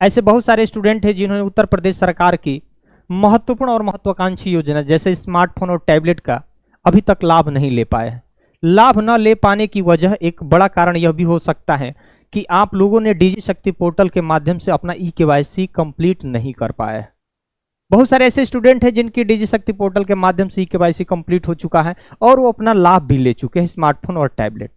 ऐसे बहुत सारे स्टूडेंट हैं जिन्होंने उत्तर प्रदेश सरकार की महत्वपूर्ण और महत्वाकांक्षी योजना जैसे स्मार्टफोन और टैबलेट का अभी तक लाभ नहीं ले पाए हैं। लाभ न ले पाने की वजह एक बड़ा कारण यह भी हो सकता है कि आप लोगों ने डिजी शक्ति पोर्टल के माध्यम से अपना ई-केवाईसी कंप्लीट नहीं कर पाए। बहुत सारे ऐसे स्टूडेंट हैं जिनकी डिजी शक्ति पोर्टल के माध्यम से ई-केवाईसी कंप्लीट हो चुका है और वो अपना लाभ भी ले चुके हैं स्मार्टफोन और टैबलेट।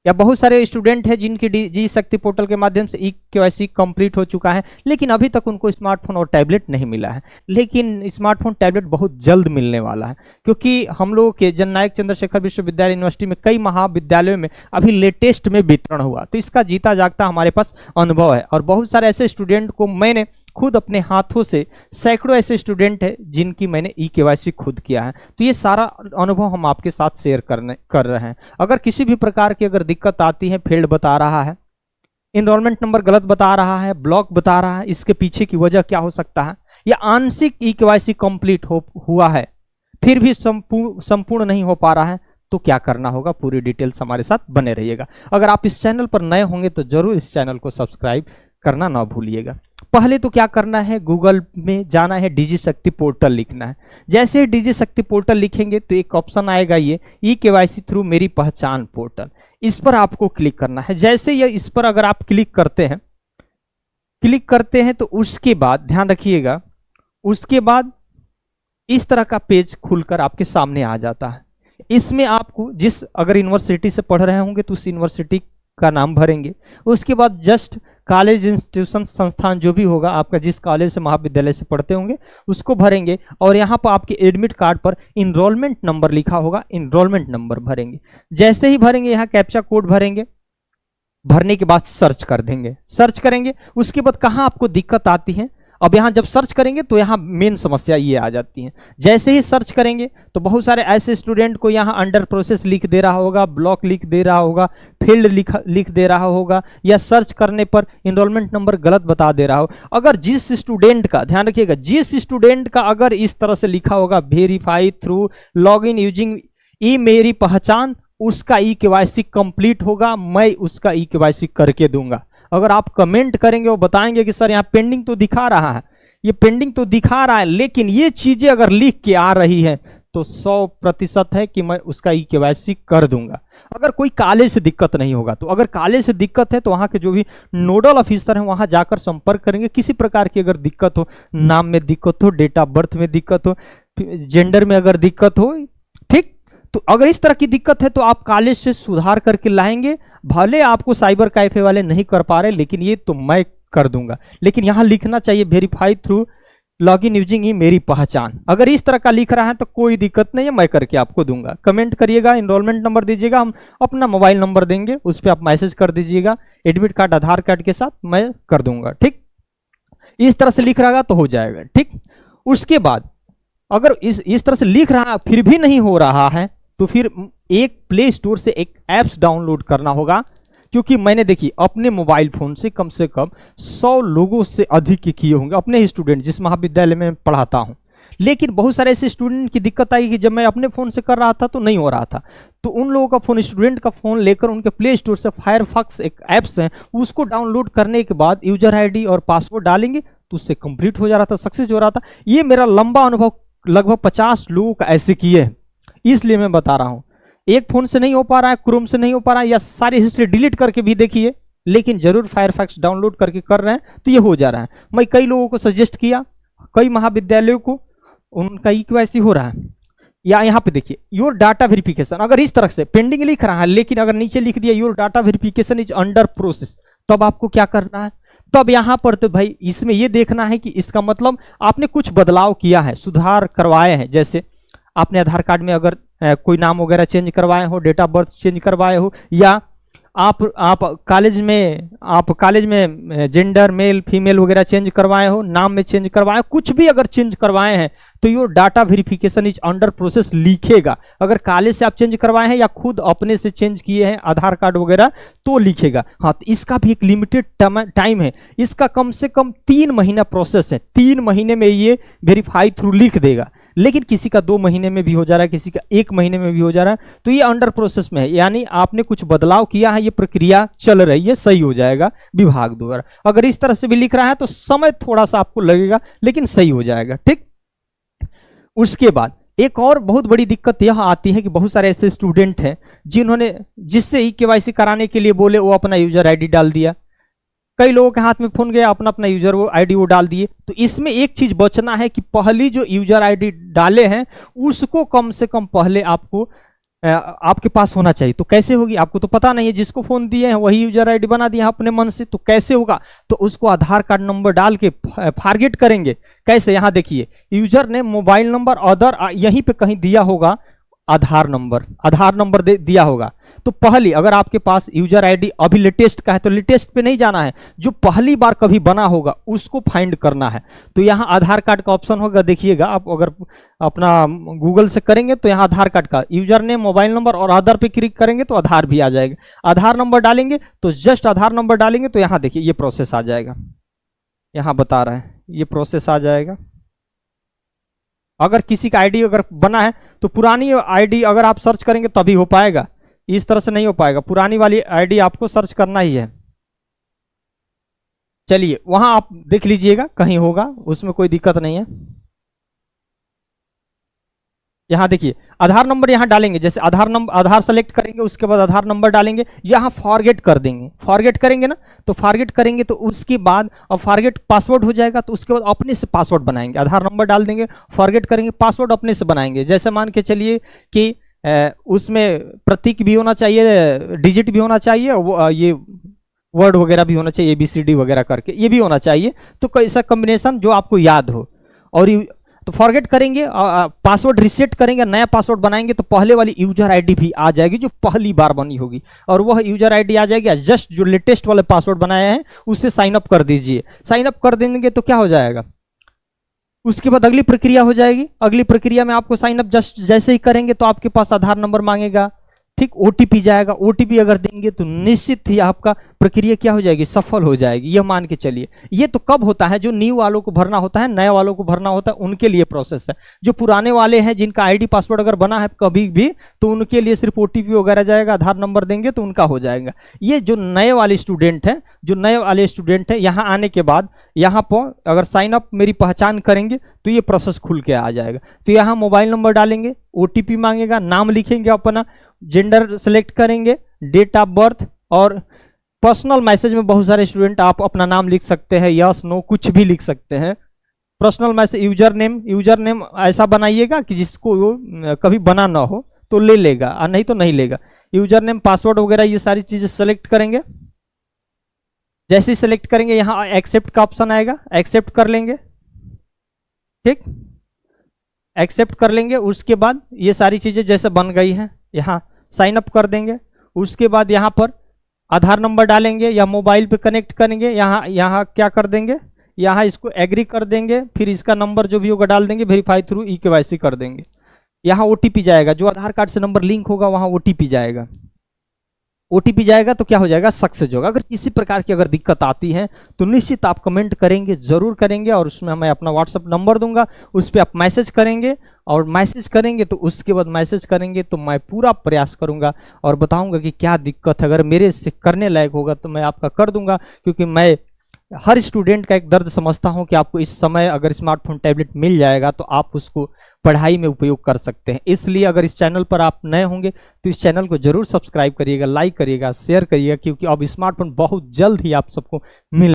या बहुत सारे स्टूडेंट हैं जिनकी डिजी शक्ति पोर्टल के माध्यम से ई-केवाईसी कंप्लीट हो चुका है लेकिन अभी तक उनको स्मार्टफोन और टैबलेट नहीं मिला है। लेकिन स्मार्टफोन टैबलेट बहुत जल्द मिलने वाला है क्योंकि हम लोगों के जननायक चंद्रशेखर विश्वविद्यालय यूनिवर्सिटी में कई महाविद्यालयों में अभी लेटेस्ट में वितरण हुआ, तो इसका जीता जागता हमारे पास अनुभव है। और बहुत सारे ऐसे स्टूडेंट को मैंने खुद अपने हाथों से, सैकड़ों ऐसे स्टूडेंट हैं जिनकी मैंने ई-केवाईसी खुद किया है, तो ये सारा अनुभव हम आपके साथ शेयर कर रहे हैं। अगर किसी भी प्रकार की अगर दिक्कत आती है, फेल्ड बता रहा है, इनरोलमेंट नंबर गलत बता रहा है, ब्लॉक बता रहा है, इसके पीछे की वजह क्या हो सकता है, या आंशिक ई-केवाईसी कंप्लीट हुआ है फिर भी संपूर्ण नहीं हो पा रहा है, तो क्या करना होगा, पूरी डिटेल्स हमारे साथ बने रहिएगा। अगर आप इस चैनल पर नए होंगे तो जरूर इस चैनल को सब्सक्राइब करना ना भूलिएगा। पहले तो क्या करना है, गूगल में जाना है, डिजी शक्ति पोर्टल लिखना है। जैसे ही डिजी शक्ति पोर्टल लिखेंगे तो एक ऑप्शन आएगा ये ई-केवाईसी थ्रू मेरी पहचान पोर्टल, इस पर आपको क्लिक करना है। जैसे ये इस पर अगर आप क्लिक करते हैं तो उसके बाद ध्यान रखिएगा, उसके बाद इस तरह का पेज खुलकर आपके सामने आ जाता है। इसमें आपको अगर यूनिवर्सिटी से पढ़ रहे होंगे तो उस यूनिवर्सिटी का नाम भरेंगे। उसके बाद जस्ट कॉलेज, इंस्टीट्यूशन, संस्थान जो भी होगा आपका, जिस कॉलेज से महाविद्यालय से पढ़ते होंगे उसको भरेंगे। और यहाँ पर आपके एडमिट कार्ड पर इनरोलमेंट नंबर लिखा होगा, इनरोलमेंट नंबर भरेंगे। जैसे ही भरेंगे यहाँ कैप्चा कोड भरेंगे, भरने के बाद सर्च कर देंगे, सर्च करेंगे। उसके बाद कहाँ आपको दिक्कत आती है, अब यहाँ जब सर्च करेंगे तो यहाँ मेन समस्या ये आ जाती है। जैसे ही सर्च करेंगे तो बहुत सारे ऐसे स्टूडेंट को यहाँ अंडर प्रोसेस लिख दे रहा होगा, ब्लॉक लिख दे रहा होगा, फील्ड लिख दे रहा होगा, या सर्च करने पर इनरोलमेंट नंबर गलत बता दे रहा हो। अगर जिस स्टूडेंट का, ध्यान रखिएगा, जिस स्टूडेंट का अगर इस तरह से लिखा होगा वेरीफाई थ्रू लॉगिन यूजिंग ई मेरी पहचान, उसका ई-केवाईसी कंप्लीट होगा, मैं उसका ई-केवाईसी करके दूंगा। अगर आप कमेंट करेंगे वो बताएंगे कि सर यहाँ पेंडिंग तो दिखा रहा है, ये पेंडिंग तो दिखा रहा है, लेकिन ये चीजें अगर लिख के आ रही है तो 100% है कि मैं उसका ई-केवाईसी कर दूंगा। अगर कोई कॉलेज से दिक्कत नहीं होगा तो, अगर कॉलेज से दिक्कत है तो वहाँ के जो भी नोडल ऑफिसर हैं वहाँ जाकर संपर्क करेंगे। किसी प्रकार की अगर दिक्कत हो, नाम में दिक्कत हो, डेट ऑफ बर्थ में दिक्कत हो, जेंडर में अगर दिक्कत हो, ठीक, तो अगर इस तरह की दिक्कत है तो आप कॉलेज से सुधार करके लाएंगे। भले आपको साइबर कैफे वाले नहीं कर पा रहे, लेकिन ये तो मैं कर दूंगा। लेकिन यहां लिखना चाहिए वेरीफाई थ्रू लॉगिन यूजिंग ही मेरी पहचान। अगर इस तरह का लिख रहा है तो कोई दिक्कत नहीं है, मैं करके आपको दूंगा। कमेंट करिएगा, इनरोलमेंट नंबर दीजिएगा, हम अपना मोबाइल नंबर देंगे, उस पर आप मैसेज कर दीजिएगा, एडमिट कार्ड, आधार कार्ड के साथ मैं कर दूंगा। ठीक, इस तरह से लिख रहा तो हो जाएगा। ठीक, उसके बाद अगर इस तरह से लिख रहा फिर भी नहीं हो रहा है तो फिर एक प्ले स्टोर से एक ऐप्स डाउनलोड करना होगा। क्योंकि मैंने देखिए अपने मोबाइल फोन से कम 100 लोगों से अधिक किए होंगे, अपने ही स्टूडेंट जिस महाविद्यालय में पढ़ाता हूं। लेकिन बहुत सारे ऐसे स्टूडेंट की दिक्कत आई कि जब मैं अपने फोन से कर रहा था तो नहीं हो रहा था, तो उन लोगों का फोन, स्टूडेंट का फोन लेकर उनके प्ले स्टोर से फायरफॉक्स एक ऐप्स है, उसको डाउनलोड करने के बाद यूजर आईडी और पासवर्ड डालेंगे तो उससे कंप्लीट हो जा रहा था, सक्सेस हो रहा था। ये मेरा लंबा अनुभव, लगभग 50 लोगों का ऐसे किए हैं, इसलिए मैं बता रहा हूं। एक फोन से नहीं हो पा रहा है, क्रोम से नहीं हो पा रहा है, या सारी हिस्ट्री डिलीट करके भी देखिए, लेकिन जरूर फायरफॉक्स डाउनलोड करके कर रहे हैं तो ये हो जा रहा है। मैं कई लोगों को सजेस्ट किया, कई महाविद्यालयों को, उनका ई-केवाईसी हो रहा है। या यहाँ पे देखिए योर डाटा वेरिफिकेशन, अगर इस तरह से पेंडिंग लिख रहा है लेकिन अगर नीचे लिख दिया your data verification is under process, तब आपको क्या करना है, तब यहां पर तो भाई इसमें यह देखना है कि इसका मतलब आपने कुछ बदलाव किया है, सुधार करवाए हैं। जैसे आपने आधार कार्ड में अगर कोई नाम वगैरह चेंज करवाए हो, डेट ऑफ बर्थ चेंज करवाए हो, या आप कॉलेज में जेंडर मेल फीमेल वगैरह चेंज करवाए हो, नाम में चेंज करवाए, कुछ भी अगर चेंज करवाए हैं तो your data verification is under process लिखेगा। अगर कॉलेज से आप चेंज करवाए हैं या खुद अपने से चेंज किए हैं आधार कार्ड वगैरह तो लिखेगा। हाँ, तो इसका भी एक लिमिटेड टाइम है, इसका कम से कम 3 महीना प्रोसेस है, 3 महीने में ये वेरीफाई थ्रू लिख देगा। लेकिन किसी का 2 महीने में भी हो जा रहा है, किसी का 1 महीने में भी हो जा रहा है, तो ये अंडर प्रोसेस में है, यानी आपने कुछ बदलाव किया है, ये प्रक्रिया चल रही है, सही हो जाएगा विभाग द्वारा। अगर इस तरह से भी लिख रहा है तो समय थोड़ा सा आपको लगेगा, लेकिन सही हो जाएगा। ठीक, उसके बाद एक और बहुत बड़ी दिक्कत यह आती है कि बहुत सारे ऐसे स्टूडेंट हैं जिन्होंने जिससे ई-केवाईसी कराने के लिए बोले वो अपना यूजर आईडी डाल दिया, कई लोगों के हाथ में फोन गया, अपना अपना यूजर आईडी वो डाल दिए। तो इसमें एक चीज बचना है कि पहली जो यूजर आईडी डाले हैं उसको कम से कम पहले आपको आपके पास होना चाहिए। तो कैसे होगी, आपको तो पता नहीं है, जिसको फोन दिए हैं वही यूजर आईडी बना दिया अपने मन से, तो कैसे होगा? तो उसको आधार कार्ड नंबर डाल के फॉरगेट करेंगे। कैसे, यहाँ देखिए, यूजर ने मोबाइल नंबर अदर यहीं पे कहीं दिया होगा, आधार नंबर दिया होगा। तो पहली, अगर आपके पास यूजर आईडी अभी लेटेस्ट का है तो लेटेस्ट पे नहीं जाना है, जो पहली बार कभी बना होगा उसको फाइंड करना है। तो यहाँ आधार कार्ड का ऑप्शन होगा, देखिएगा आप अगर अपना गूगल से करेंगे तो यहाँ आधार कार्ड का यूजर नेम, मोबाइल नंबर और आधार पे क्लिक करेंगे तो आधार भी आ जाएगा। आधार नंबर डालेंगे तो जस्ट आधार नंबर डालेंगे तो यहाँ देखिए ये प्रोसेस आ जाएगा, यहाँ बता रहे हैं ये प्रोसेस आ जाएगा। अगर किसी का आईडी अगर बना है तो पुरानी आईडी अगर आप सर्च करेंगे तभी हो पाएगा, इस तरह से नहीं हो पाएगा, पुरानी वाली आईडी आपको सर्च करना ही है। चलिए वहां आप देख लीजिएगा कहीं होगा, उसमें कोई दिक्कत नहीं है। यहां देखिए आधार नंबर यहां डालेंगे, जैसे आधार सेलेक्ट करेंगे, उसके बाद आधार नंबर डालेंगे, यहां फॉरगेट कर देंगे। फॉरगेट करेंगे ना, तो फॉरगेट करेंगे तो उसके बाद अब फॉरगेट पासवर्ड हो जाएगा, तो उसके बाद अपने से पासवर्ड बनाएंगे। आधार नंबर डाल देंगे, फॉरगेट करेंगे, पासवर्ड अपने से बनाएंगे। जैसे मान के चलिए कि उसमें प्रतीक भी होना चाहिए, डिजिट भी होना चाहिए, वो ये वर्ड वगैरह भी होना चाहिए, ABCD वगैरह करके ये भी होना चाहिए। तो कैसा कॉम्बिनेशन जो आपको याद हो। और तो फॉरगेट करेंगे, पासवर्ड रिसेट करेंगे, नया पासवर्ड बनाएंगे तो पहले वाली यूजर आईडी भी आ जाएगी जो पहली बार बनी होगी, और वह यूजर आईडी आ जाएगी। जस्ट जो लेटेस्ट वाले पासवर्ड बनाए हैं उससे साइन अप कर दीजिए। साइन अप कर देंगे तो क्या हो जाएगा, उसके बाद अगली प्रक्रिया हो जाएगी। अगली प्रक्रिया में आपको साइन अप जस्ट जैसे ही करेंगे तो आपके पास आधार नंबर मांगेगा, ठीक, OTP जाएगा। OTP अगर देंगे तो निश्चित ही आपका प्रक्रिया क्या हो जाएगी, सफल हो जाएगी। यह मान के चलिए। ये तो कब होता है, जो न्यू वालों को भरना होता है, नए वालों को भरना होता है, उनके लिए प्रोसेस है। जो पुराने वाले हैं जिनका आईडी पासवर्ड अगर बना है कभी भी, तो उनके लिए सिर्फ OTP वगैरह जाएगा, आधार नंबर देंगे तो उनका हो जाएगा। ये जो नए वाले स्टूडेंट हैं, यहाँ आने के बाद यहाँ पर अगर साइन अप मेरी पहचान करेंगे तो ये प्रोसेस खुल के आ जाएगा। तो यहाँ मोबाइल नंबर डालेंगे, OTP मांगेगा, नाम लिखेंगे अपना, जेंडर सेलेक्ट करेंगे, डेट ऑफ बर्थ, और पर्सनल मैसेज में बहुत सारे स्टूडेंट आप अपना नाम लिख सकते हैं, यस नो कुछ भी लिख सकते हैं। पर्सनल मैसेज, यूजर नेम ऐसा बनाइएगा कि जिसको कभी बना ना हो तो ले लेगा, और नहीं तो नहीं लेगा। यूजर नेम, पासवर्ड वगैरह ये सारी चीजें सेलेक्ट करेंगे। जैसे ही सेलेक्ट करेंगे यहाँ एक्सेप्ट का ऑप्शन आएगा, एक्सेप्ट कर लेंगे, ठीक, एक्सेप्ट कर लेंगे। उसके बाद ये सारी चीजें जैसे बन गई हैं, यहाँ साइन अप कर देंगे। उसके बाद यहाँ पर आधार नंबर डालेंगे या मोबाइल पे कनेक्ट करेंगे, यहाँ क्या कर देंगे, यहाँ इसको एग्री कर देंगे, फिर इसका नंबर जो भी होगा डाल देंगे, वेरीफाई थ्रू ई-केवाईसी कर देंगे। यहाँ OTP जाएगा, जो आधार कार्ड से नंबर लिंक होगा वहाँ OTP जाएगा। OTP जाएगा तो क्या हो जाएगा, सक्सेस होगा। अगर किसी प्रकार की अगर दिक्कत आती है तो निश्चित आप कमेंट करेंगे, जरूर करेंगे, और उसमें मैं अपना WhatsApp नंबर दूंगा, उस पर आप मैसेज करेंगे, और मैसेज करेंगे तो उसके बाद मैसेज करेंगे तो मैं पूरा प्रयास करूंगा और बताऊंगा कि क्या दिक्कत है। अगर मेरे से करने लायक होगा तो मैं आपका कर दूंगा, क्योंकि मैं हर स्टूडेंट का एक दर्द समझता हूं कि आपको इस समय अगर स्मार्टफोन टैबलेट मिल जाएगा तो आप उसको पढ़ाई में उपयोग कर सकते हैं। इसलिए अगर इस चैनल पर आप नए होंगे तो इस चैनल को जरूर सब्सक्राइब करिएगा, लाइक करिएगा, शेयर करिएगा, क्योंकि अब स्मार्टफोन बहुत जल्द ही आप सबको मिल